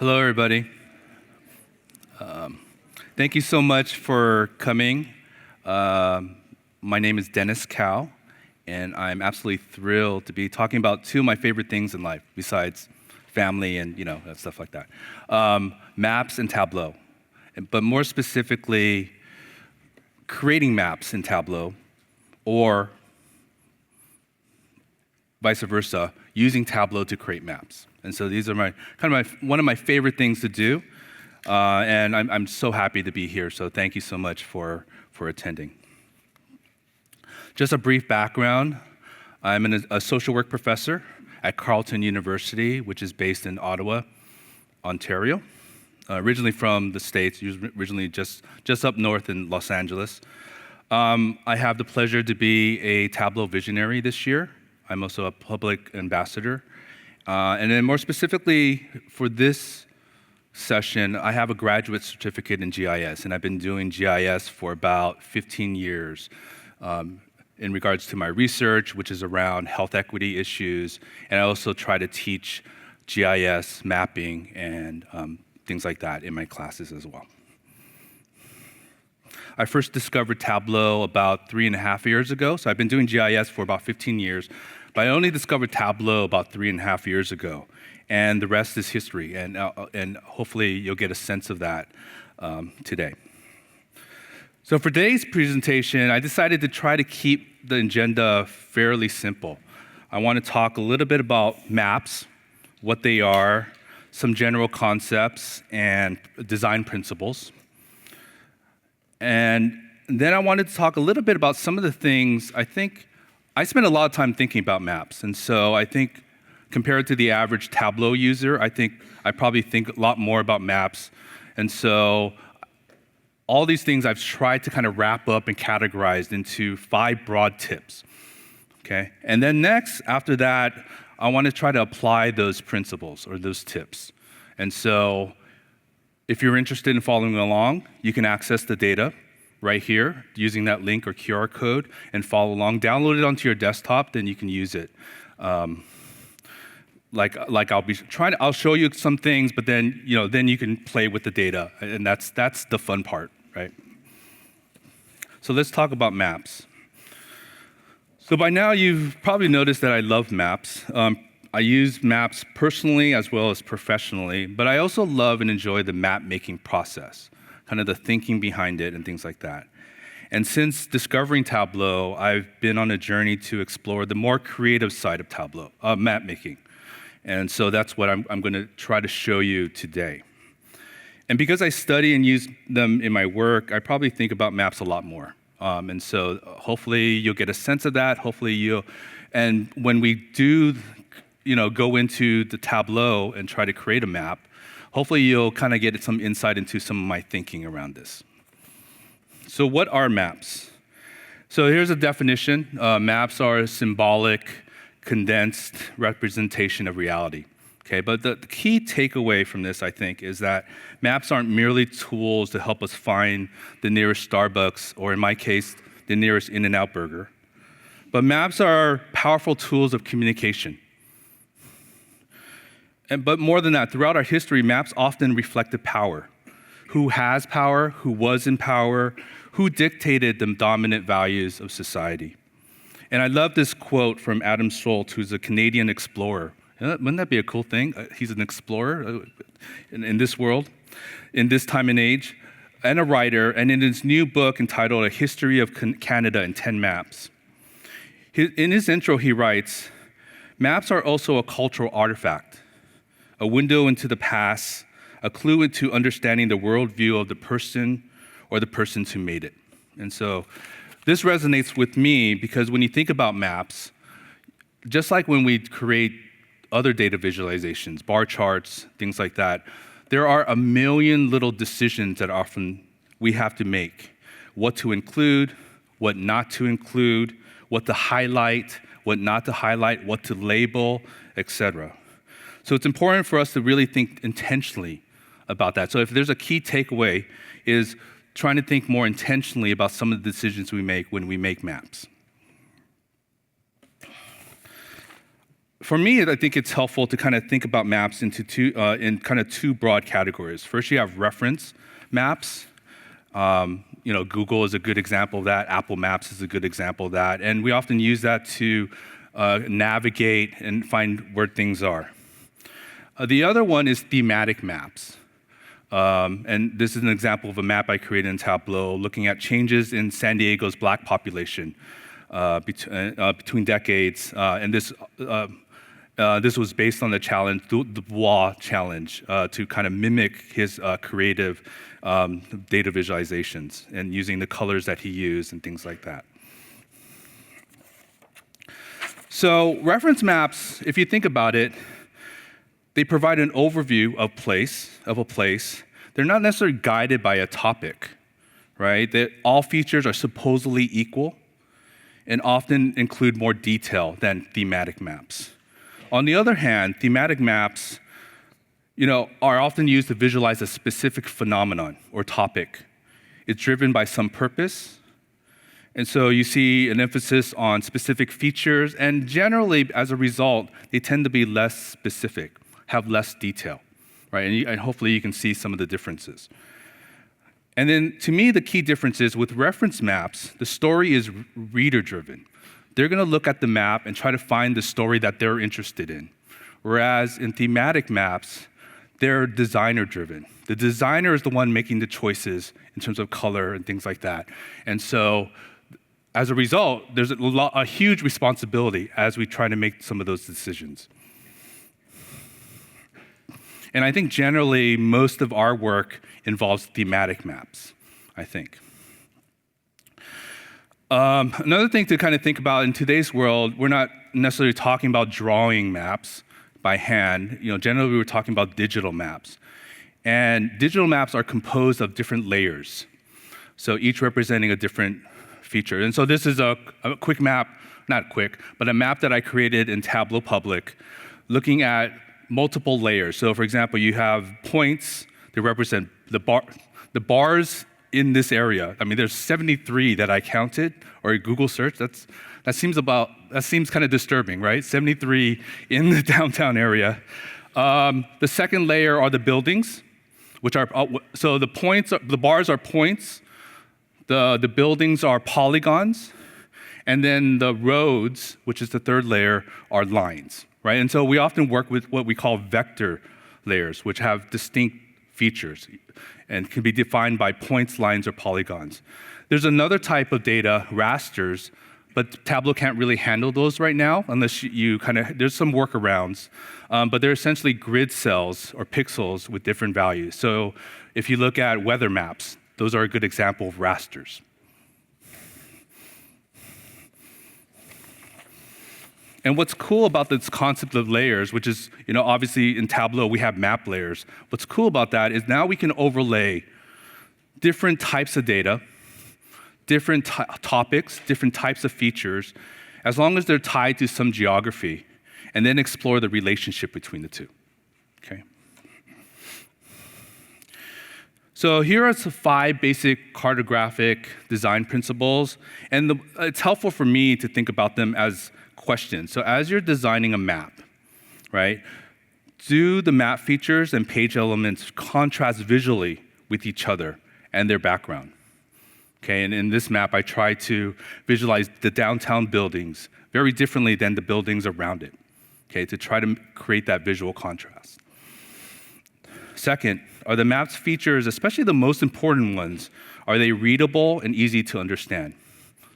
Hello, everybody. Thank you so much for coming. My name is Dennis Cow, and I'm absolutely thrilled to be talking about two of my favorite things in life, besides family and stuff like that. Maps and Tableau, but more specifically, creating maps in Tableau, or vice versa, using Tableau to create maps. And so these are one of my favorite things to do, and I'm so happy to be here. So thank you so much for attending. Just a brief background: I'm a social work professor at Carleton University, which is based in Ottawa, Ontario. Originally from the States, originally just up north in Los Angeles. I have the pleasure to be a Tableau visionary this year. I'm also a public ambassador. And then more specifically for this session, I have a graduate certificate in GIS, and I've been doing GIS for about 15 years in regards to my research, which is around health equity issues, and I also try to teach GIS mapping and things like that in my classes as well. I first discovered Tableau about 3.5 years ago, so I've been doing GIS for about 15 years, but I only discovered Tableau about 3.5 years ago, and the rest is history, and hopefully you'll get a sense of that today. So for today's presentation, I decided to try to keep the agenda fairly simple. I want to talk a little bit about maps, what they are, some general concepts, and design principles. And then I wanted to talk a little bit about some of the things I spend a lot of time thinking about maps. And so I think compared to the average Tableau user, I think I probably think a lot more about maps. And so all these things I've tried to kind of wrap up and categorize into 5 broad tips. Okay? And then next, after that, I want to try to apply those principles or those tips. And so if you're interested in following along, you can access the data right here using that link or QR code and follow along. Download it onto your desktop, then you can use it. I'll show you some things, but then you can play with the data, and that's the fun part, right? So let's talk about maps. So by now you've probably noticed that I love maps. I use maps personally as well as professionally, but I also love and enjoy the map making process, kind of the thinking behind it and things like that. And since discovering Tableau, I've been on a journey to explore the more creative side of Tableau, map making. And so that's what I'm going to try to show you today. And because I study and use them in my work, I probably think about maps a lot more. And so hopefully you'll get a sense of that. And when we do go into the Tableau and try to create a map, hopefully you'll kind of get some insight into some of my thinking around this. So what are maps? So here's a definition. Maps are a symbolic, condensed representation of reality. Okay, but the key takeaway from this, I think, is that maps aren't merely tools to help us find the nearest Starbucks, or in my case, the nearest In-N-Out burger. But maps are powerful tools of communication. But more than that, throughout our history, maps often reflected power. Who has power, who was in power, who dictated the dominant values of society. And I love this quote from Adam Schultz, who's a Canadian explorer. Wouldn't that be a cool thing? He's an explorer in this world, in this time and age, and a writer, and in his new book entitled A History of Canada in 10 Maps. In his intro, he writes, "Maps are also a cultural artifact, a window into the past, a clue into understanding the worldview of the person or the persons who made it." And so this resonates with me because when you think about maps, just like when we create other data visualizations, bar charts, things like that, there are a million little decisions that often we have to make. What to include, what not to include, what to highlight, what not to highlight, what to label, etc. So it's important for us to really think intentionally about that. So if there's a key takeaway, is trying to think more intentionally about some of the decisions we make when we make maps. For me, I think it's helpful to kind of think about maps into two broad categories. First, you have reference maps. Google is a good example of that. Apple Maps is a good example of that. And we often use that to navigate and find where things are. The other one is thematic maps. And this is an example of a map I created in Tableau looking at changes in San Diego's Black population between decades. And this was based on the challenge, the Dubois challenge, to kind of mimic his creative data visualizations and using the colors that he used and things like that. So reference maps, if you think about it, they provide an overview of a place. They're not necessarily guided by a topic, right? All features are supposedly equal and often include more detail than thematic maps. On the other hand, thematic maps, are often used to visualize a specific phenomenon or topic. It's driven by some purpose. And so you see an emphasis on specific features, and generally, as a result, they tend to be less specific, have less detail, right? And hopefully you can see some of the differences. And then, to me, the key difference is with reference maps, the story is reader-driven. They're going to look at the map and try to find the story that they're interested in. Whereas in thematic maps, they're designer-driven. The designer is the one making the choices in terms of color and things like that. And so, as a result, there's a huge responsibility as we try to make some of those decisions. And I think generally, most of our work involves thematic maps, I think. Another thing to kind of think about in today's world, we're not necessarily talking about drawing maps by hand. Generally we're talking about digital maps. And digital maps are composed of different layers, so each representing a different feature. And so this is a quick map, not quick, but a map that I created in Tableau Public, looking at multiple layers. So for example, you have points that represent the bars in this area. I mean, there's 73 that I counted, or a Google search. That seems kind of disturbing, right? 73 in the downtown area. The second layer are the buildings, which are so the bars are points, the buildings are polygons, and then the roads, which is the third layer, are lines, right? And so we often work with what we call vector layers, which have distinct features and can be defined by points, lines, or polygons. There's another type of data, rasters, but Tableau can't really handle those right now unless there's some workarounds, but they're essentially grid cells or pixels with different values. So if you look at weather maps, those are a good example of rasters. And what's cool about this concept of layers, which is, obviously in Tableau we have map layers. What's cool about that is now we can overlay different types of data, different topics, different types of features, as long as they're tied to some geography, and then explore the relationship between the two, okay? So here are some 5 basic cartographic design principles, and it's helpful for me to think about them as questions. So as you're designing a map, right, do the map features and page elements contrast visually with each other and their background? Okay, and in this map, I try to visualize the downtown buildings very differently than the buildings around it, okay, to try to create that visual contrast. Second, are the map's features, especially the most important ones, are they readable and easy to understand?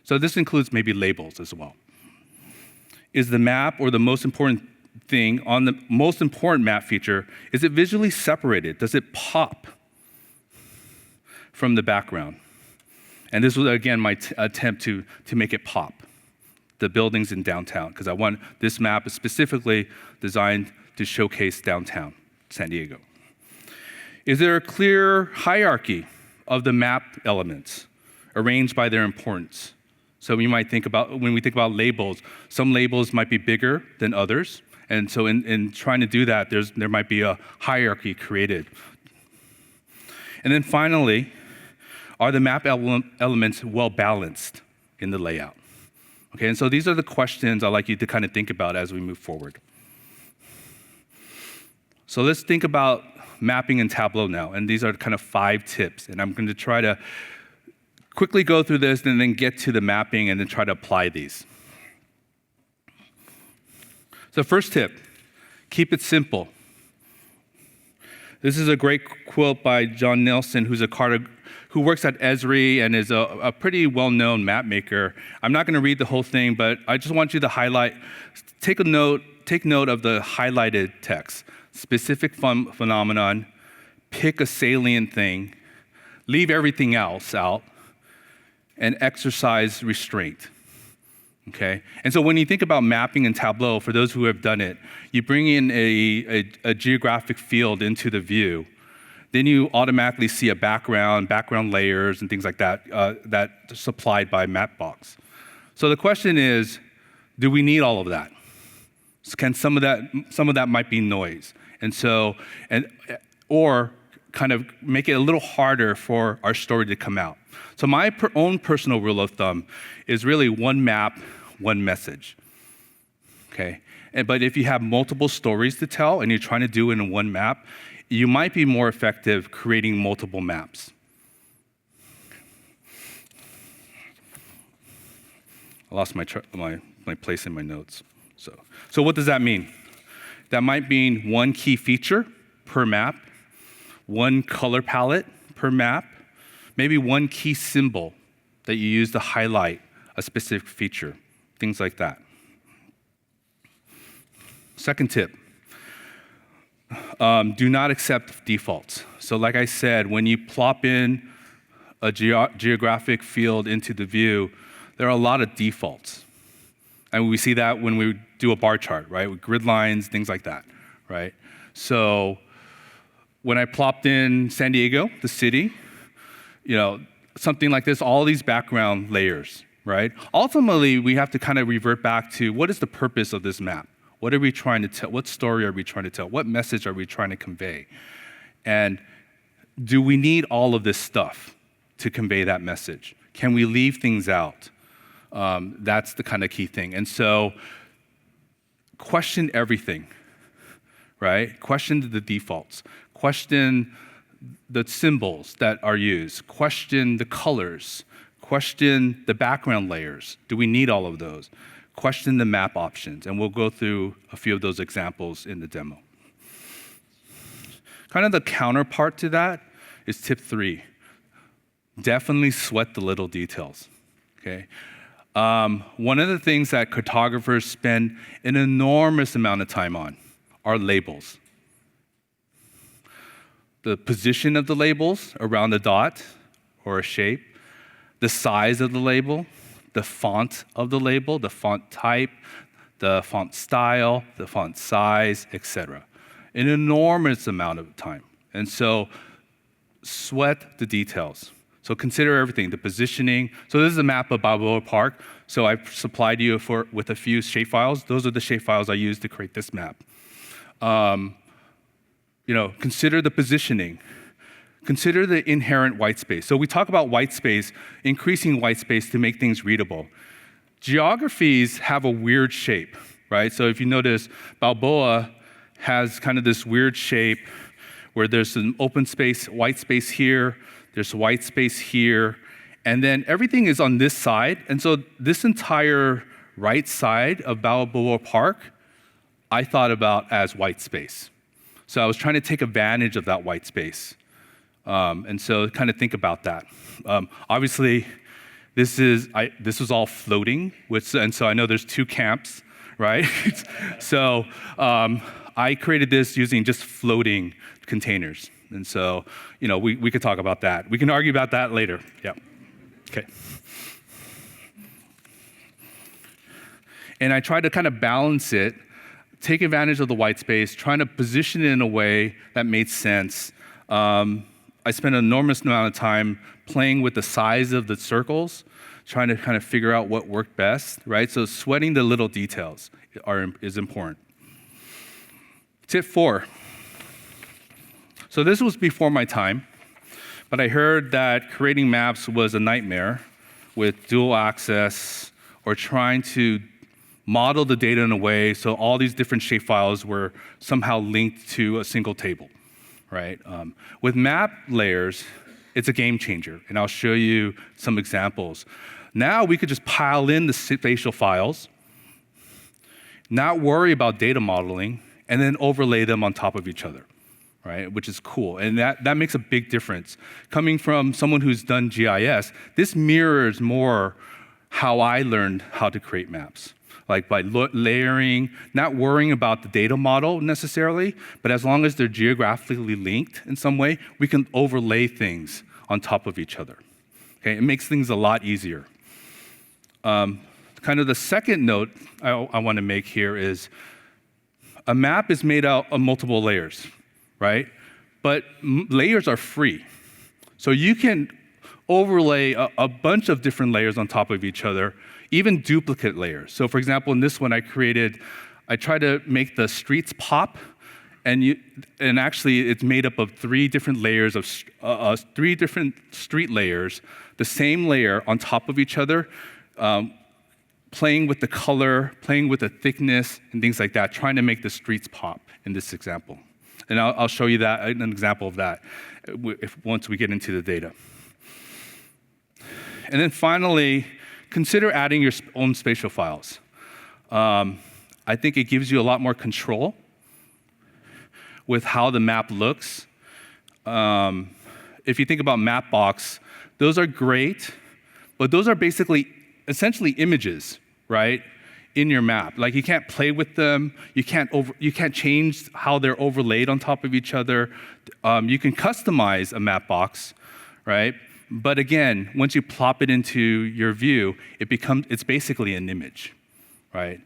So this includes maybe labels as well. Is the map, or the most important thing on the most important map feature, is it visually separated? Does it pop from the background? And this was, again, my attempt to make it pop, the buildings in downtown, because this map is specifically designed to showcase downtown San Diego. Is there a clear hierarchy of the map elements arranged by their importance? So when we think about labels, some labels might be bigger than others. And so in trying to do that, there might be a hierarchy created. And then finally, are the map elements well balanced in the layout? Okay, and so these are the questions I'd like you to kind of think about as we move forward. So let's think about mapping in Tableau now, and these are kind of 5 tips, and I'm going to try to quickly go through this and then get to the mapping and then try to apply these. So first tip, keep it simple. This is a great quote by John Nelson, who works at Esri and is a pretty well-known map maker. I'm not going to read the whole thing, but I just want you to take note of the highlighted text. Specific phenomenon, pick a salient thing, leave everything else out, and exercise restraint. Okay? And so when you think about mapping in Tableau, for those who have done it, you bring in a geographic field into the view. Then you automatically see a background layers, and things like that, that are supplied by Mapbox. So the question is, do we need all of that? Can some of that might be noise, or kind of make it a little harder for our story to come out. So my own personal rule of thumb is really one map, one message. Okay, but if you have multiple stories to tell and you're trying to do it in one map, you might be more effective creating multiple maps. I lost my place in my notes. So what does that mean? That might mean one key feature per map, one color palette per map, maybe one key symbol that you use to highlight a specific feature, things like that. Second tip, do not accept defaults. So like I said, when you plop in a geographic field into the view, there are a lot of defaults. And we see that when we do a bar chart, right? With grid lines, things like that, right? So when I plopped in San Diego, the city, something like this, all these background layers, right? Ultimately, we have to kind of revert back to what is the purpose of this map? What are we trying to tell? What story are we trying to tell? What message are we trying to convey? And do we need all of this stuff to convey that message? Can we leave things out? That's the kind of key thing. And so question everything, right? Question the defaults. Question the symbols that are used. Question the colors. Question the background layers. Do we need all of those? Question the map options. And we'll go through a few of those examples in the demo. Kind of the counterpart to that is tip 3. Definitely sweat the little details, okay? One of the things that cartographers spend an enormous amount of time on are labels. The position of the labels around a dot or a shape, the size of the label, the font of the label, the font type, the font style, the font size, etc. An enormous amount of time. And so sweat the details. So consider everything, the positioning. So this is a map of Balboa Park. So I've supplied you with a few shapefiles. Those are the shapefiles I used to create this map. Consider the positioning. Consider the inherent white space. So we talk about white space, increasing white space to make things readable. Geographies have a weird shape, right? So if you notice, Balboa has kind of this weird shape where there's an open space, white space here, there's white space here, and then everything is on this side. And so this entire right side of Balboa Park, I thought about as white space. So I was trying to take advantage of that white space. And so kind of think about that. Obviously, this was all floating, and so I know there's 2 camps, right? So I created this using just floating containers. And so, we could talk about that. We can argue about that later. Yeah. Okay. And I tried to kind of balance it, take advantage of the white space, trying to position it in a way that made sense. I spent an enormous amount of time playing with the size of the circles, trying to kind of figure out what worked best, right? So sweating the little details is important. Tip 4. So this was before my time, but I heard that creating maps was a nightmare with dual access or trying to model the data in a way so all these different shapefiles were somehow linked to a single table, right? With map layers, it's a game changer, and I'll show you some examples. Now we could just pile in the spatial files, not worry about data modeling, and then overlay them on top of each other, right? Which is cool, and that makes a big difference. Coming from someone who's done GIS, this mirrors more how I learned how to create maps. Like by layering, not worrying about the data model necessarily, but as long as they're geographically linked in some way, we can overlay things on top of each other. Okay, it makes things a lot easier. Kind of the second note I want to make here is a map is made out of multiple layers, right? But layers are free. So you can overlay a bunch of different layers on top of each other, even duplicate layers. So for example, in this one I tried to make the streets pop, and actually it's made up of 3 different layers of 3 different street layers, the same layer on top of each other, playing with the color, playing with the thickness, and things like that, trying to make the streets pop in this example. And I'll show you that, an example of that once we get into the data. And then finally, consider adding your own spatial files. I think it gives you a lot more control with how the map looks. If you think about Mapbox, those are great, but those are basically essentially images, right, in your map. Like you can't play with them, you can't change how they're overlaid on top of each other. You can customize a Mapbox, right? But again, once you plop it into your view, it's basically an image, right?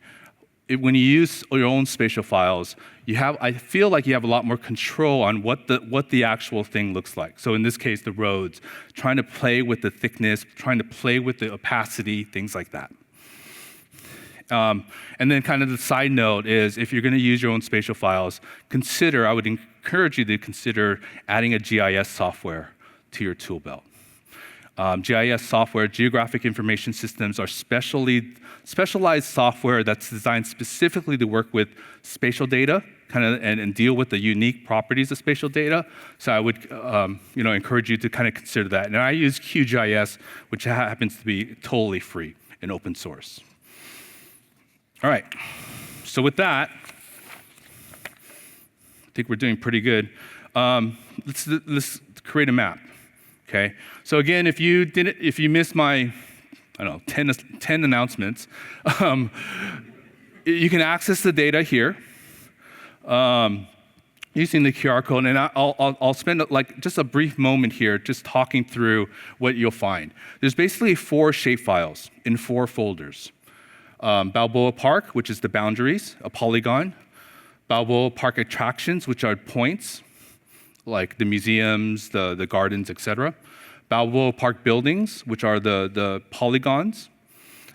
When you use your own spatial files, I feel like you have a lot more control on what the actual thing looks like. So in this case, the roads, trying to play with the thickness, trying to play with the opacity, things like that. And then kind of the side note is, if you're going to use your own spatial files, I would encourage you to consider adding a GIS software to your tool belt. GIS software, geographic information systems, are specialized software that's designed specifically to work with spatial data, and deal with the unique properties of spatial data. So I would, encourage you to kind of consider that. And I use QGIS, which happens to be totally free and open source. All right. So with that, I think we're doing pretty good. Let's create a map. Okay, so again, if you missed my, 10 announcements, you can access the data here using the QR code, and I'll spend just a brief moment here just talking through what you'll find. There's basically 4 shapefiles in 4 folders. Balboa Park, which is the boundaries, a polygon. Balboa Park attractions, which are points, like the museums, the gardens, etc. Balboa Park buildings, which are the polygons.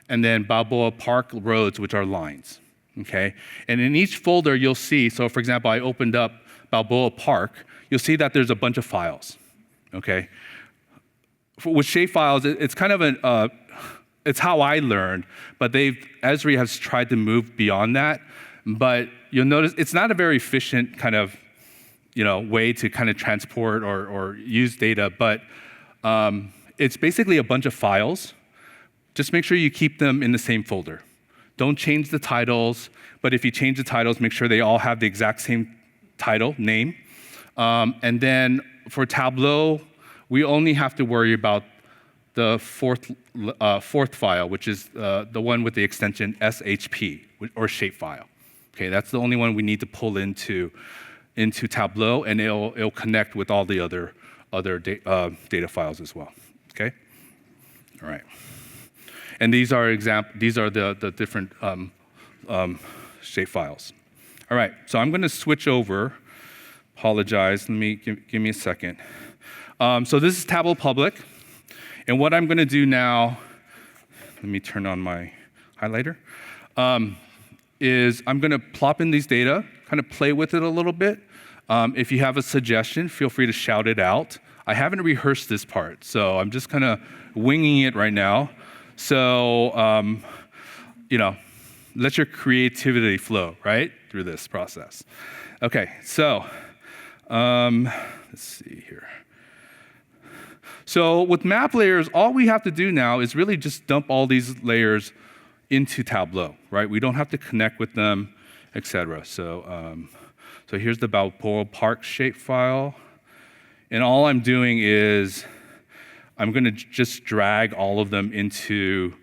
And then Balboa Park roads, which are lines, okay? And in each folder, you'll see, so for example, I opened up Balboa Park, you'll see that there's a bunch of files, okay? With shapefiles, it's kind of it's how I learned, but Esri has tried to move beyond that. But you'll notice it's not a very efficient kind of way to kind of transport or use data, but it's basically a bunch of files. Just make sure you keep them in the same folder. Don't change the titles, but if you change the titles, make sure they all have the exact same title, name. And then for Tableau, we only have to worry about the fourth file, which is the one with the extension SHP, or shapefile. Okay, that's the only one we need to pull into Tableau, and it'll connect with all the other data files as well. Okay, all right. And these are the different shape files. All right, so I'm going to switch over. Apologize. Give me a second. So this is Tableau Public, and what I'm going to do now. Let me turn on my highlighter. Is I'm going to plop in these data, kind of play with it a little bit. If you have a suggestion, feel free to shout it out. I haven't rehearsed this part, so I'm just kind of winging it right now. So, let your creativity flow, right, through this process. Okay, so let's see here. So with map layers, all we have to do now is really just dump all these layers into Tableau, right? We don't have to connect with them, etc. So here's the Balboa Park shapefile. And all I'm doing is I'm going to just drag all of them into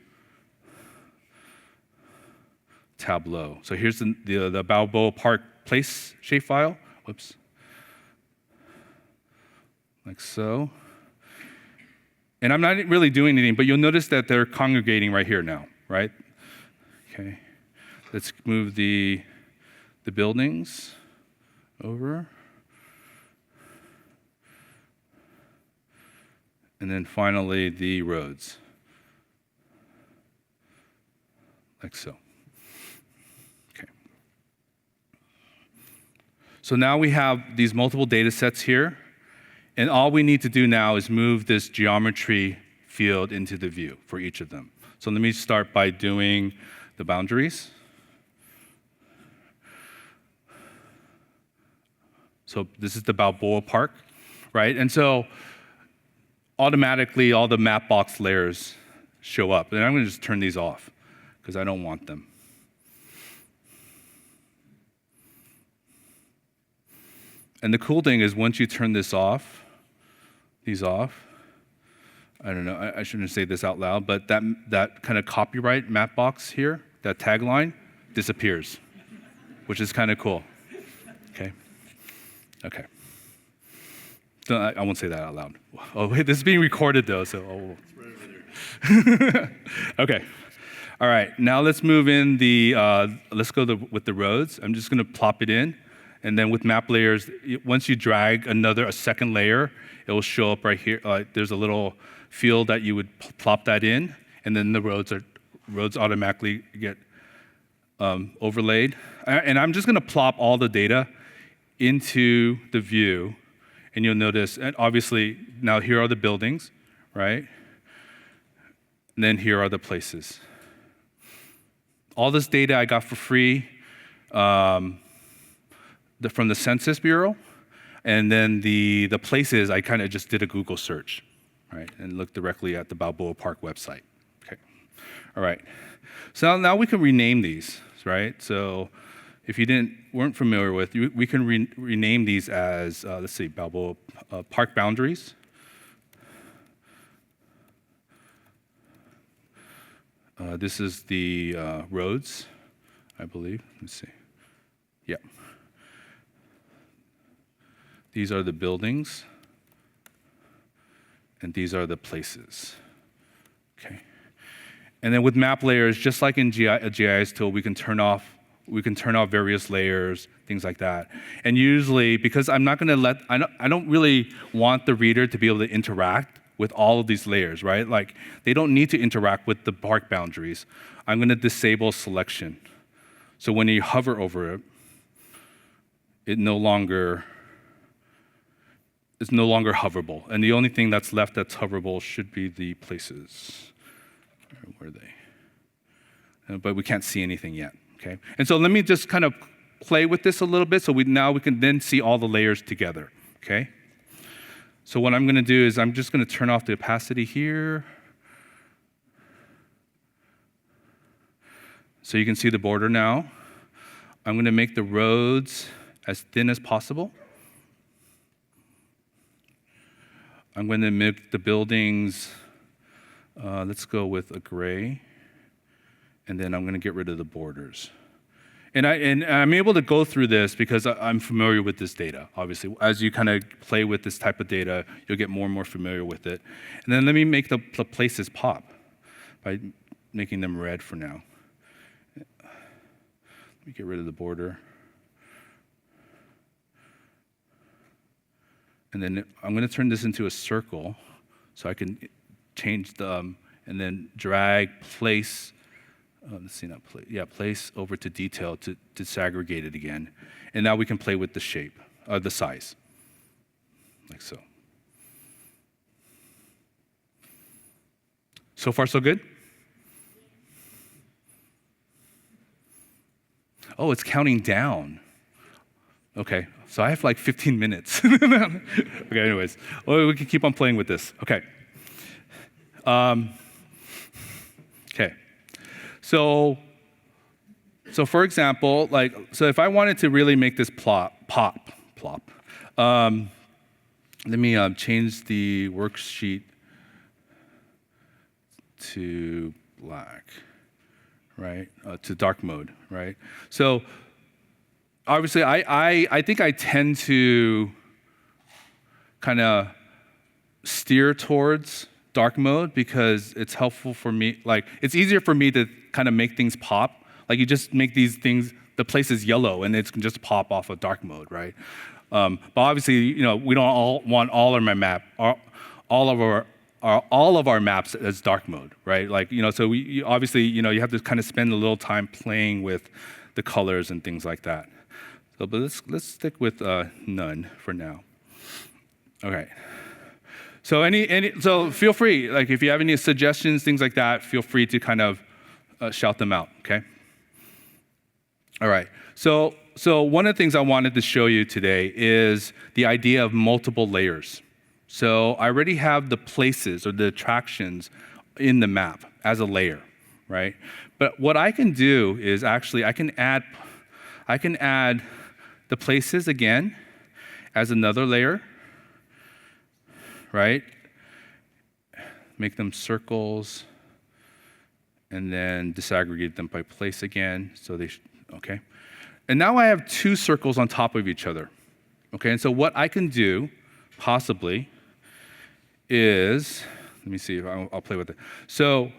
Tableau. So here's the Balboa Park place shapefile. Whoops. Like so. And I'm not really doing anything, but you'll notice that they're congregating right here now, right? Okay. Let's move the buildings over. And then finally the roads. Like so. Okay. So now we have these multiple data sets here. And all we need to do now is move this geometry field into the view for each of them. So let me start by doing the boundaries. So this is the Balboa Park, right? And so automatically all the map box layers show up. And I'm going to just turn these off because I don't want them. And the cool thing is once you turn these off, I don't know, I shouldn't say this out loud, but that kind of copyright map box here, that tagline, disappears, which is kind of cool. Okay. Okay. So I won't say that out loud. Oh, wait, this is being recorded though, so. Okay. All right, now let's move in let's go with the roads. I'm just gonna plop it in. And then with map layers, once you drag a second layer, it will show up right here. There's a little field that you would plop that in, and then the roads automatically get overlaid. And I'm just gonna plop all the data into the view, and you'll notice, and obviously, now here are the buildings, right? And then here are the places. All this data I got for free from the Census Bureau, and then the places I kind of just did a Google search, right, and looked directly at the Balboa Park website. Okay, all right. So now we can rename these, right? So if you weren't familiar with, we can rename these as let's see, Balboa Park boundaries. This is the roads, I believe. Let's see. Yeah. These are the buildings, and these are the places. Okay. And then with map layers, just like in a GIS tool, we can turn off various layers, things like that. And usually, because I'm not going to I don't really want the reader to be able to interact with all of these layers, right? Like, they don't need to interact with the park boundaries. I'm going to disable selection. So when you hover over it, it's no longer hoverable. And the only thing that's left that's hoverable should be the places. Where are they? But we can't see anything yet, okay? And so let me just kind of play with this a little bit so we can then see all the layers together, okay? So what I'm gonna do is I'm just gonna turn off the opacity here. So you can see the border now. I'm gonna make the roads as thin as possible. I'm going to make the buildings, let's go with a gray, and then I'm going to get rid of the borders. And I'm able to go through this because I'm familiar with this data, obviously. As you kind of play with this type of data, you'll get more and more familiar with it. And then let me make the places pop by making them red for now. Let me get rid of the border. And then I'm going to turn this into a circle so I can change and then drag place, let's see, not place, yeah, place over to detail to disaggregate it again. And now we can play with the shape, the size, like so. So far, so good? Oh, it's counting down. Okay, so I have like 15 minutes. Okay, anyways, well, we can keep on playing with this. Okay. Okay. So for example, so if I wanted to really make this plop, let me change the worksheet to black, right? To dark mode, right? So obviously, I think I tend to kind of steer towards dark mode because it's helpful for me. Like, it's easier for me to kind of make things pop. Like, you just make these things, the place is yellow, and it can just pop off of dark mode, right? But obviously, we don't all want all of our map, all of our maps as dark mode, right? Like, so obviously, you have to kind of spend a little time playing with the colors and things like that. So, but let's stick with none for now. Okay. So so feel free, like if you have any suggestions, things like that, feel free to kind of shout them out. Okay. All right. So one of the things I wanted to show you today is the idea of multiple layers. So I already have the places or the attractions in the map as a layer, right? But what I can do is actually I can add the places again as another layer, right? Make them circles and then disaggregate them by place again. So okay. And now I have two circles on top of each other. Okay, and so what I can do possibly is, let me see if I'll play with it. So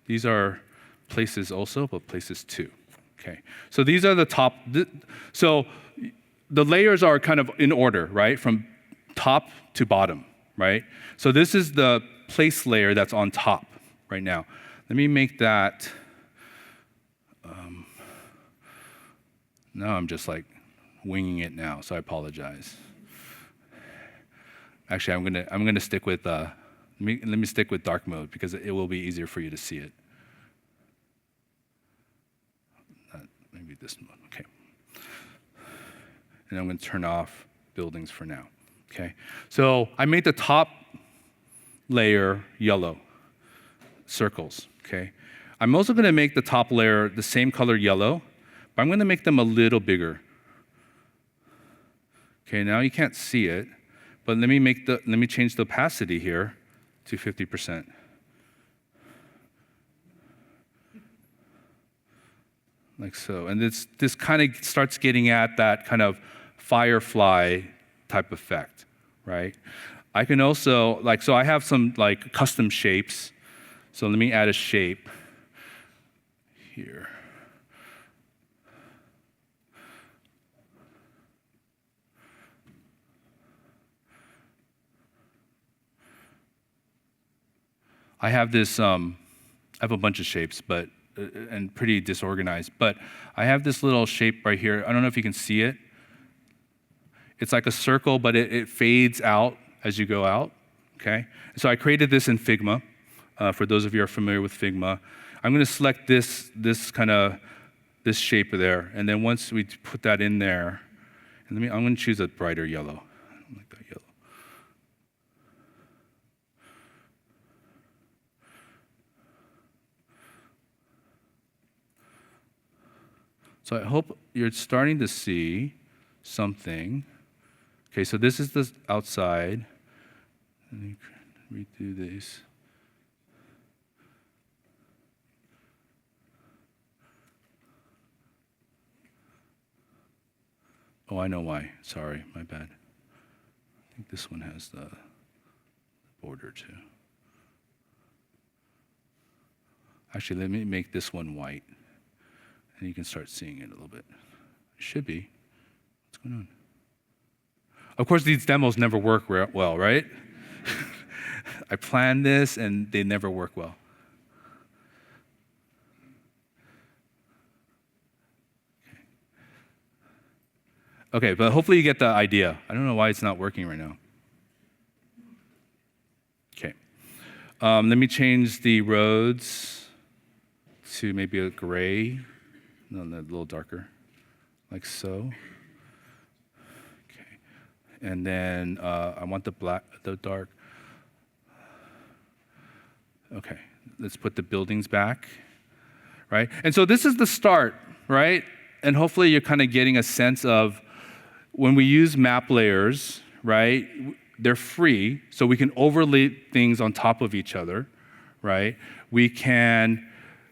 these are places also, but places too. Okay, so these are the top, so the layers are kind of in order, right? From top to bottom, right? So this is the place layer that's on top right now. Let me make that, now I'm just like winging it now, so I apologize. Actually, I'm gonna stick with, let me stick with dark mode because it will be easier for you to see it. Maybe this mode, okay. And I'm gonna turn off buildings for now, okay? So I made the top layer yellow, circles, okay? I'm also gonna make the top layer the same color yellow, but I'm gonna make them a little bigger. Okay, now you can't see it, but let me change the opacity here to 50%. Like so, and this kind of starts getting at that kind of firefly type effect, right? I can also, so I have some custom shapes. So let me add a shape here. I have this, I have a bunch of shapes, but and pretty disorganized, but I have this little shape right here. I don't know if you can see it. It's like a circle, but it fades out as you go out, okay? So I created this in Figma. For those of you who are familiar with Figma, I'm gonna select this shape there, and then once we put that in there, and I'm gonna choose a brighter yellow. I like that yellow. So I hope you're starting to see something. Okay, so this is the outside. Let me redo these. Oh, I know why. Sorry, my bad. I think this one has the border too. Actually, let me make this one white. And you can start seeing it a little bit. It should be. What's going on? Of course, these demos never work well, right? I planned this, and they never work well. Okay, but hopefully you get the idea. I don't know why it's not working right now. Okay. Let me change the roads to maybe a gray. No, a little darker. like so. Okay. And then I want the dark. Okay, let's put the buildings back, right? And so this is the start, right? And hopefully you're kind of getting a sense of when we use map layers, right? They're free, so we can overlay things on top of each other, right? We can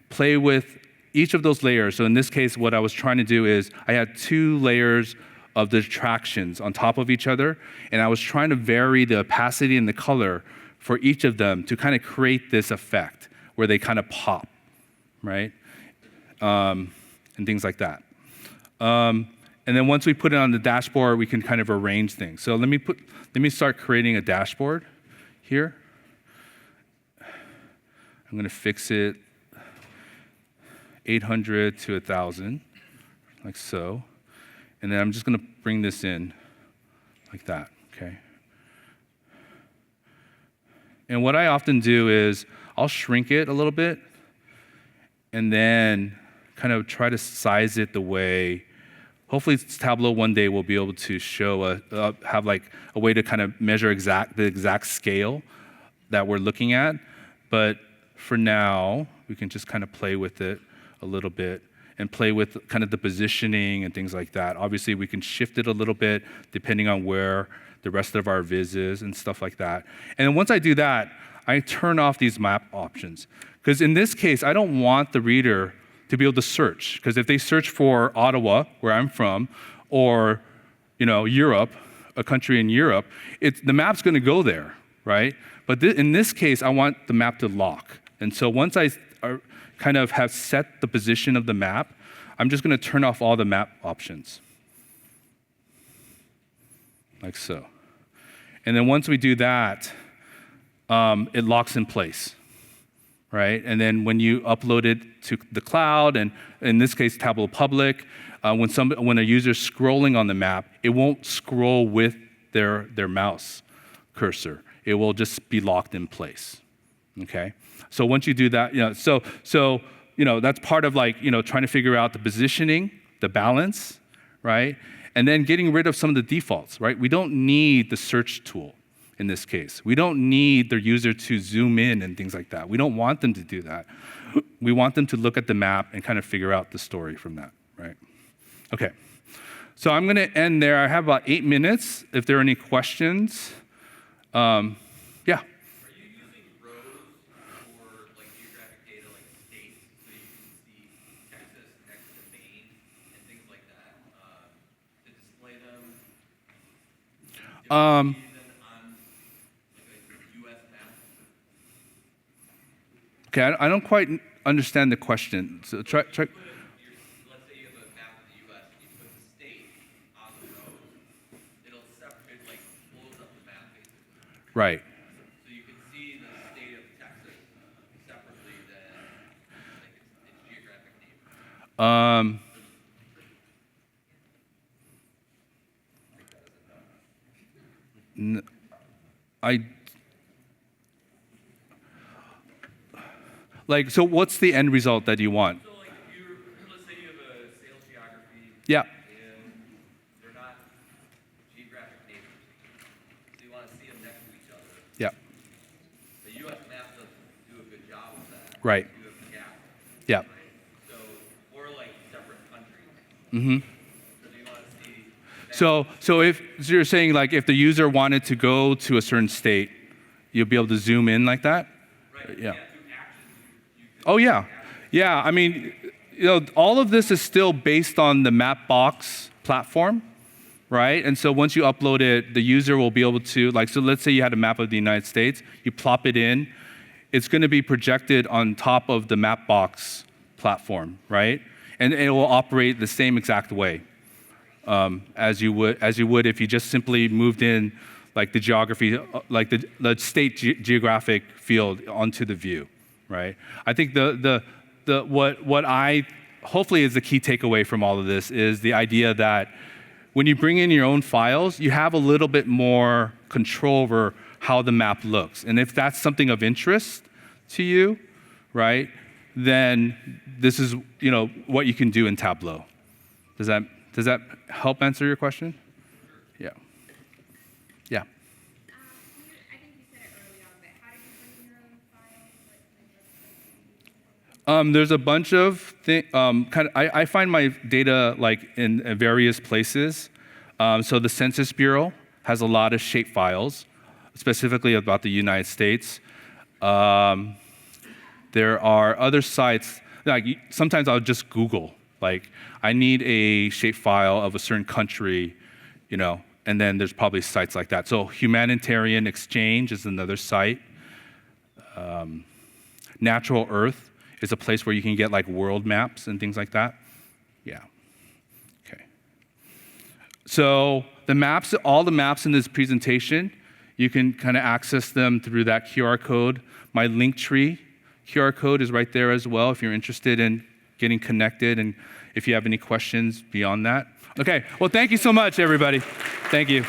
play with each of those layers. So in this case, what I was trying to do is I had 2 layers of the attractions on top of each other, and I was trying to vary the opacity and the color for each of them to kind of create this effect where they kind of pop, right? And things like that. And then once we put it on the dashboard, we can kind of arrange things. So let me start creating a dashboard here. I'm going to fix it 800 to 1,000, like so. And then I'm just going to bring this in like that, okay? And what I often do is I'll shrink it a little bit and then kind of try to size it the way, hopefully Tableau one day will be able to show have like a way to kind of measure the exact scale that we're looking at. But for now, we can just kind of play with it a little bit and play with kind of the positioning and things like that. Obviously, we can shift it a little bit depending on where the rest of our viz is and stuff like that. And then once I do that, I turn off these map options. Because in this case, I don't want the reader to be able to search. Because if they search for Ottawa, where I'm from, or Europe, a country in Europe, the map's going to go there, right? But in this case, I want the map to lock. And so once I kind of have set the position of the map, I'm just going to turn off all the map options, like so. And then once we do that, it locks in place, right? And then when you upload it to the cloud, and in this case, Tableau Public, when a user's scrolling on the map, it won't scroll with their mouse cursor. It will just be locked in place, okay? So once you do that, that's part of trying to figure out the positioning, the balance, right? And then getting rid of some of the defaults, right? We don't need the search tool in this case. We don't need the user to zoom in and things like that. We don't want them to do that. We want them to look at the map and kind of figure out the story from that, right? Okay, so I'm gonna end there. I have about 8 minutes. If there are any questions, yeah. Okay, I don't quite understand the question. So try. Let's say you have a map of the U.S. and you put the state on the rows. It'll separate, blows up the map basically. Right. So you can see the state of Texas separately than its geographic name. So what's the end result that you want? So let's say you have a sales geography. Yeah. And they're not geographic neighbors. So you want to see them next to each other. Yeah. The U.S. map doesn't do a good job with that. Right. You have a gap. Yeah. Right? So we're separate countries. Mm-hmm. So do you want to see So if you're saying if the user wanted to go to a certain state, you'll be able to zoom in like that? Right. Yeah. You Oh yeah. Yeah, I mean, all of this is still based on the Mapbox platform, right? And so once you upload it, the user will be able to, so let's say you had a map of the United States, you plop it in, it's going to be projected on top of the Mapbox platform, right? And it will operate the same exact way as you would if you just simply moved in the geography, the state geographic field onto the view, right? I think what I hopefully is the key takeaway from all of this is the idea that when you bring in your own files, you have a little bit more control over how the map looks. And if that's something of interest to you, right, then this is what you can do in Tableau. Does that Does that help answer your question? Yeah. Yeah. I think you said it early on, but how did you bring your own files? There's a bunch of things. I find my data like in various places. So the Census Bureau has a lot of shape files, specifically about the United States. There are other sites. Like sometimes I'll just Google. Like I need a shape file of a certain country, and then there's probably sites like that. So Humanitarian Exchange is another site. Natural Earth is a place where you can get like world maps and things like that. Yeah. Okay. So the maps, all the maps in this presentation, you can kind of access them through that QR code. My Linktree QR code is right there as well if you're interested in getting connected and if you have any questions beyond that. Okay, well, thank you so much, everybody. Thank you.